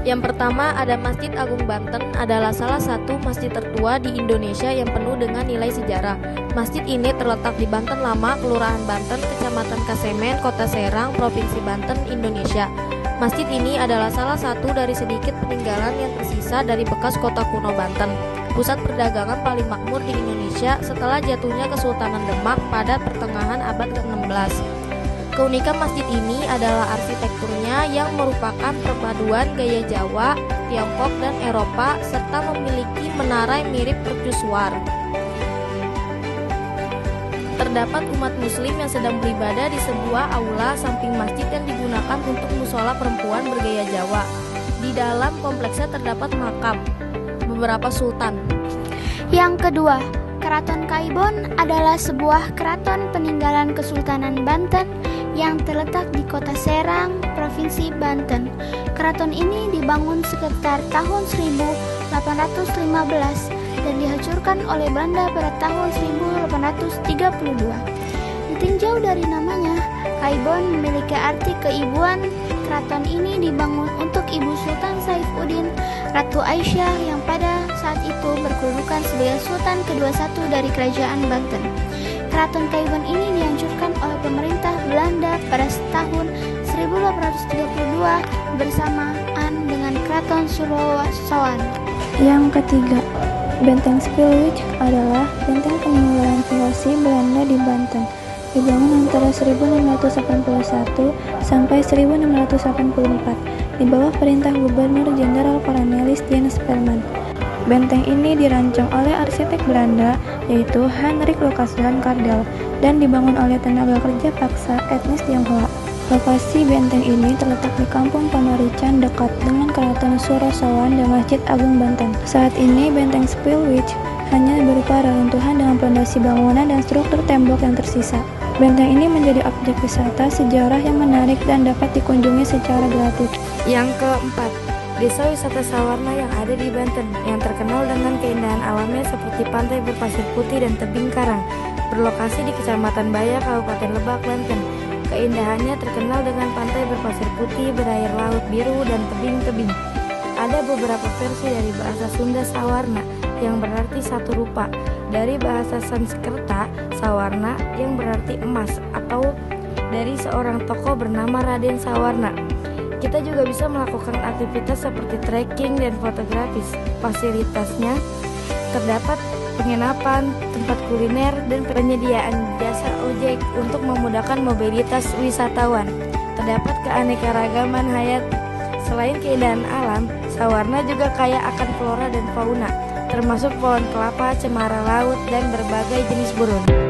Yang pertama ada Masjid Agung Banten, adalah salah satu masjid tertua di Indonesia yang penuh dengan nilai sejarah. Masjid ini terletak di Banten Lama, Kelurahan Banten, Kecamatan Kasemen, Kota Serang, Provinsi Banten, Indonesia. Masjid ini adalah salah satu dari sedikit peninggalan yang tersisa dari bekas kota kuno Banten, pusat perdagangan paling makmur di Indonesia setelah jatuhnya Kesultanan Demak pada pertengahan abad ke-16. Keunikan masjid ini adalah arsitekturnya yang merupakan perpaduan gaya Jawa, Tiongkok, dan Eropa serta memiliki menara yang mirip mercusuar. Terdapat umat muslim yang sedang beribadah di sebuah aula samping masjid yang digunakan untuk mushola perempuan bergaya Jawa. Di dalam kompleksnya terdapat makam beberapa sultan. Yang kedua, Keraton Kaibon adalah sebuah keraton peninggalan Kesultanan Banten yang terletak di Kota Serang, Provinsi Banten. Keraton ini dibangun sekitar tahun 1815 dan dihancurkan oleh Belanda pada tahun 1832. Ditinjau dari namanya, Kaibon memiliki arti keibuan. Keraton ini dibangun untuk Ibu Sultan Saifuddin, Ratu Aisyah yang pada saat itu berkedudukan sebagai Sultan ke-21 dari Kerajaan Banten. Keraton Kaibon ini dihancurkan oleh pemerintah Belanda pada tahun 1832 bersamaan dengan Keraton Surasawan. Yang ketiga, Benteng Spilwijk adalah benteng peninggalan VOC Belanda di Banten. Dibangun antara 1681 sampai 1684 di bawah perintah Gubernur Jenderal Cornelis Jan Spelman. Benteng ini dirancang oleh arsitek Belanda yaitu Hendrik Lucas van Cardel dan dibangun oleh tenaga kerja paksa etnis Tionghoa. Lokasi benteng ini terletak di Kampung Pamarican dekat dengan Keraton Surasawan dan Masjid Agung Banten. Saat ini Benteng Spilwijk hanya berupa reruntuhan dengan pondasi bangunan dan struktur tembok yang tersisa. Benteng ini menjadi objek wisata sejarah yang menarik dan dapat dikunjungi secara gratis. Yang keempat, Desa Wisata Sawarna yang ada di Banten, yang terkenal dengan keindahan alamnya seperti pantai berpasir putih dan tebing karang, berlokasi di Kecamatan Baya, Kabupaten Lebak, Banten. Keindahannya terkenal dengan pantai berpasir putih, berair laut biru, dan tebing-tebing. Ada beberapa versi dari bahasa Sunda Sawarna yang berarti satu rupa, dari bahasa Sanskerta Sawarna yang berarti emas, atau dari seorang tokoh bernama Raden Sawarna. Kita juga bisa melakukan aktivitas seperti trekking dan fotografis. Fasilitasnya terdapat penginapan, tempat kuliner, dan penyediaan jasa ojek untuk memudahkan mobilitas wisatawan. Terdapat keanekaragaman hayati. Selain keindahan alam, Sawarna juga kaya akan flora dan fauna, termasuk pohon kelapa, cemara laut, dan berbagai jenis burung.